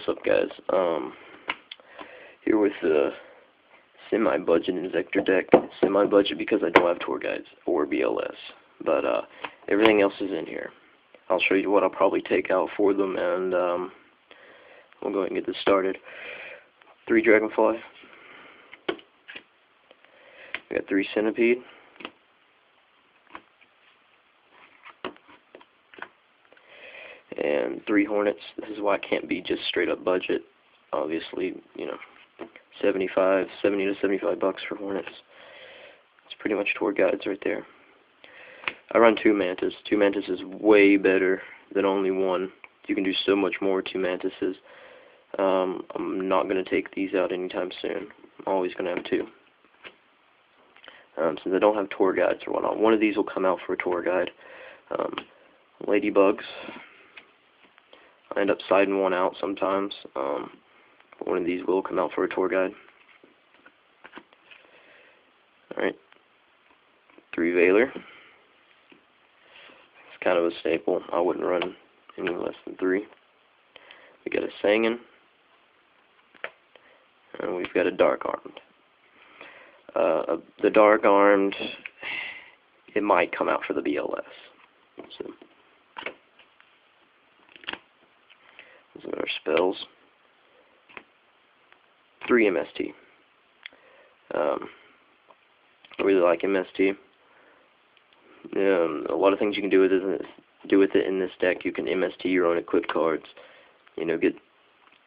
What's up, guys? Here with the semi-budget Inzektor deck. Semi-budget because I don't have tour guides or BLS, but everything else is in here. I'll show you what I'll probably take out for them, and we'll go ahead and get this started. 3 Dragonfly. We got 3 Centipede. And 3 Hornets. This is why it can't be just straight up budget. Obviously, you know, 70 to 75 bucks for Hornets. It's pretty much tour guides right there. I run 2 Mantis. 2 Mantis is way better than only 1. You can do so much more with 2 Mantises. I'm not going to take these out anytime soon. I'm always going to have 2. Since I don't have tour guides or whatnot, one of these will come out for a tour guide. Ladybugs. I end up siding one out sometimes. But one of these will come out for a tour guide. Alright. 3 Veiler. It's kind of a staple. I wouldn't run any less than 3. We got a Sangan. And we've got a Dark Armed. The Dark Armed, it might come out for the BLS. So, those are our spells. 3 MST. I really like MST. A lot of things you can do with it in this deck. You can MST your own equipped cards. You know, get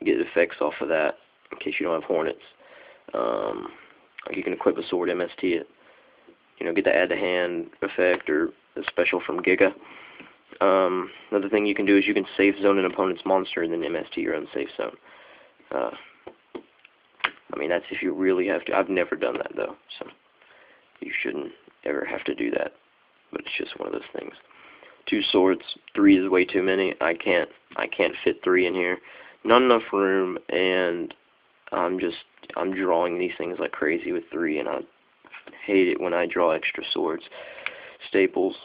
effects off of that in case you don't have Hornets. Like you can equip a sword, MST it. You know, get the add to hand effect or a special from Giga. Another thing you can do is you can safe zone an opponent's monster and then MST your own safe zone. I mean, that's if you really have to. I've never done that though, so you shouldn't ever have to do that. But it's just one of those things. 2 swords, 3 is way too many. I can't fit 3 in here. Not enough room, and I'm drawing these things like crazy with 3, and I hate it when I draw extra swords. Staples.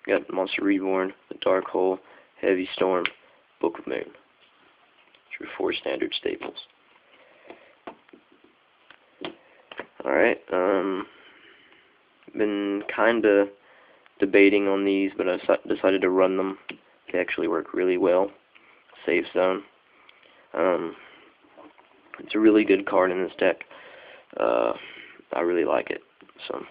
Got Monster Reborn, the Dark Hole, Heavy Storm, Book of Moon. Through 4 standard staples. Alright, been kinda debating on these, but I decided to run them. They actually work really well. Safe Zone. It's a really good card in this deck. I really like it. So.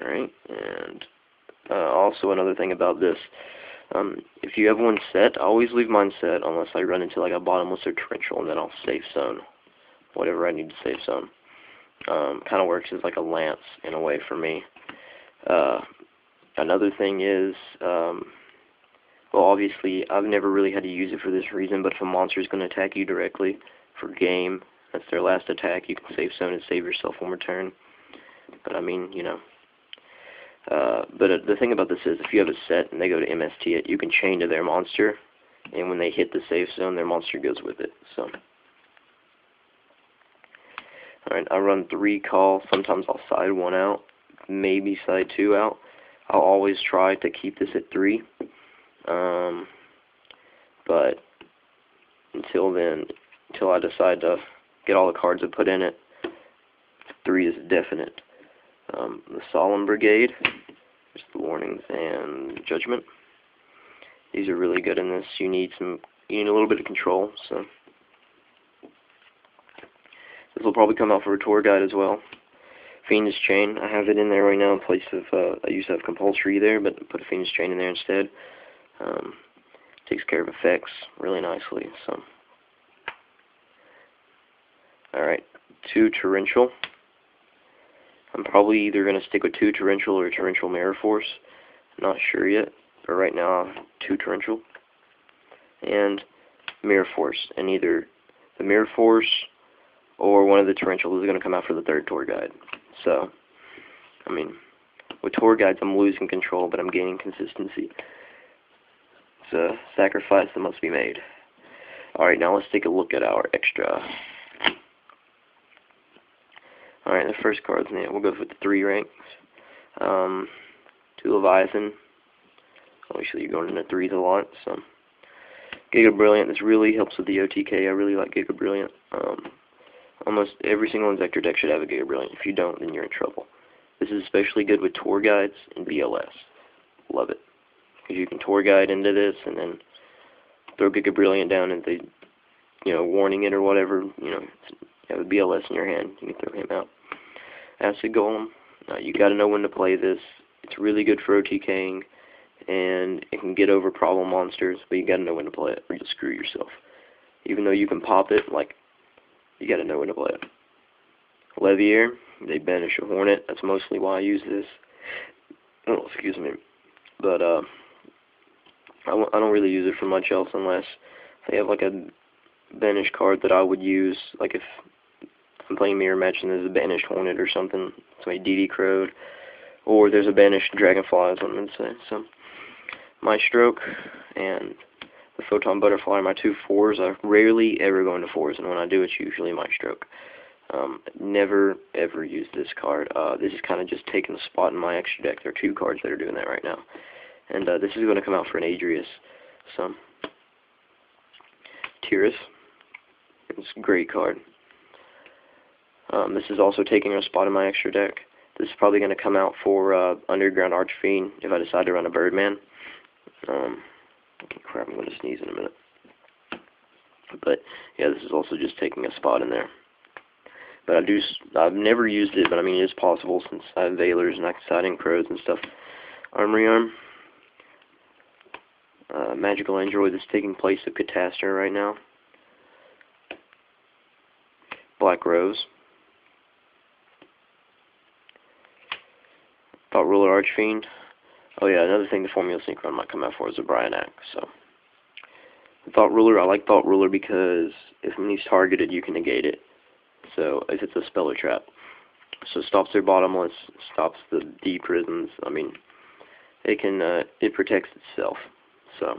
Alright, and also another thing about this, if you have one set, I always leave mine set unless I run into like a bottomless or torrential, and then I'll safe zone whatever I need to safe zone. Kind of works as like a lance in a way for me. Another thing is, well, obviously I've never really had to use it for this reason, but if a monster is going to attack you directly for game, that's their last attack, you can safe zone and save yourself 1 return. But I mean, you know. But the thing about this is, if you have a set and they go to MST it, you can chain to their monster, and when they hit the safe zone, their monster goes with it. So, alright, I run 3 Call. Sometimes I'll side 1 out, maybe side 2 out. I'll always try to keep this at 3. But until then, until I decide to get all the cards I put in it, 3 is definite. The Solemn Brigade, just the Warnings and Judgment. These are really good in this. You need a little bit of control, so this will probably come out for a tour guide as well. Fiend's Chain, I have it in there right now in place of, I used to have Compulsory there, but put a Fiend's Chain in there instead. Takes care of effects really nicely, so. Alright, 2 Torrential. I'm probably either going to stick with 2 Torrential or Torrential Mirror Force. Not sure yet, but right now 2 Torrential. And Mirror Force, and either the Mirror Force or one of the Torrentials is going to come out for the 3rd tour guide. So, I mean, with tour guides I'm losing control, but I'm gaining consistency. It's a sacrifice that must be made. Alright, now let's take a look at our extra. Alright, the first card's in it. We'll go with the 3 ranks. 2 Leviathan, Obviously, you're going into threes a lot, so Giga Brilliant. This really helps with the OTK. I really like Giga Brilliant. Almost every single Inzektor deck should have a Giga Brilliant. If you don't, then you're in trouble. This is especially good with tour guides and BLS. Love it. Because you can tour guide into this and then throw Giga Brilliant down and they, warning it or whatever, you have a BLS in your hand, you can throw him out. Acid Golem, you got to know when to play this. It's really good for OTKing, and it can get over problem monsters, but you got to know when to play it, or you'll screw yourself. Even though you can pop it, you got to know when to play it. Levier, they banish a Hornet. That's mostly why I use this. Oh, excuse me. But I don't really use it for much else unless they have like a banish card that I would use, like if I'm playing Mirror Match and there's a banished Hornet or something, somebody DD crowed, or there's a banished Dragonfly, is what I'm going to say. So, my Stroke and the Photon Butterfly are my two 4s. I rarely ever go into 4s, and when I do, it's usually my Stroke. Never ever use this card. This is kind of just taking a spot in my extra deck. There are 2 cards that are doing that right now. And this is going to come out for an Adrius. So, Tiras. It's a great card. This is also taking a spot in my extra deck. This is probably going to come out for Underground Archfiend if I decide to run a Birdman. Crap, I'm going to sneeze in a minute. But, yeah, this is also just taking a spot in there. But I've never used it, but I mean, it is possible since I have Veilers and I can side in Crows and stuff. Armory Arm. Magical Android that's taking place of Catastor right now. Black Rose. Thought Ruler Archfiend. Oh yeah, another thing the Formula Synchron might come out for is a Brionac. So, Thought Ruler, I like Thought Ruler because if when he's targeted, you can negate it. So, if it's a spell or trap. So, stops their bottomless, stops the D prisons. I mean, it protects itself. So,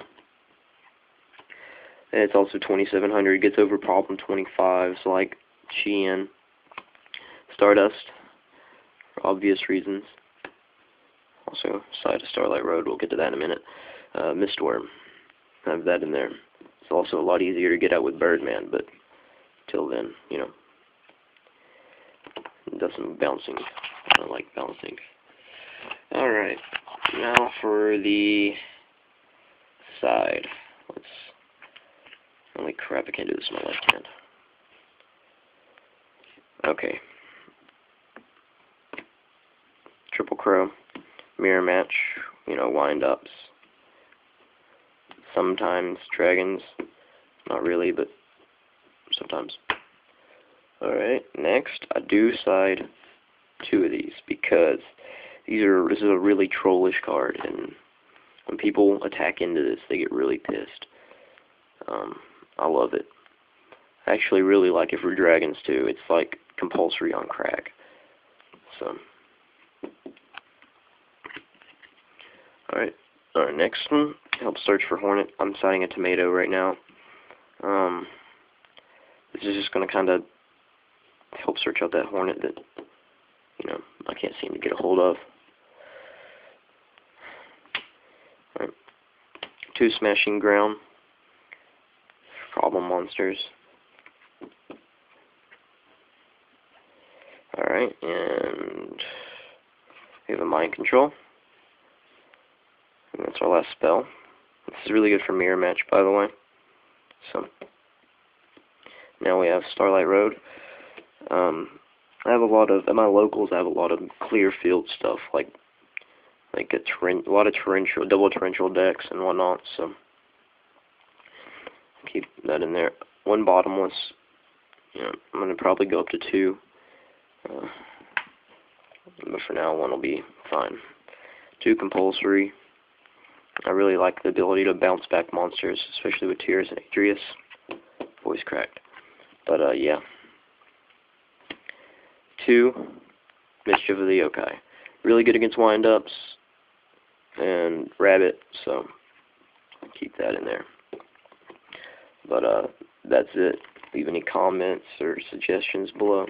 and it's also 2700. It gets over problem 25s like Chien, Stardust, for obvious reasons. Also, side of Starlight Road. We'll get to that in a minute. Mistworm. I have that in there. It's also a lot easier to get out with Birdman, but till then, it does some bouncing. I don't like bouncing. Alright, now for the side. Holy crap, I can't do this with my left hand. Okay. Triple Crow. Mirror Match. Wind-ups. Sometimes Dragons. Not really, but sometimes. Alright, next, I do side 2 of these because this is a really trollish card, and when people attack into this, they get really pissed. I love it. I actually really like it for Dragons, too. It's like compulsory on crack. So, alright, our next one, help search for Hornet. I'm siding a Tomato right now. This is just going to kind of help search out that Hornet that, I can't seem to get a hold of. Alright, 2 Smashing Ground. Problem monsters. Alright, and we have a Mind Control. And that's our last spell. This is really good for Mirror Match, by the way. So, now we have Starlight Road. I have a lot of, at my locals, I have a lot of clear field stuff, like a lot of torrential, double torrential decks and whatnot, so keep that in there. 1 bottomless, I'm going to probably go up to 2, but for now 1 will be fine. 2 compulsory. I really like the ability to bounce back monsters, especially with Tiras and Adrius. Voice cracked. But, yeah. 2, Mischief of the Yokai. Really good against wind-ups and Rabbit, so keep that in there. But, that's it. Leave any comments or suggestions below.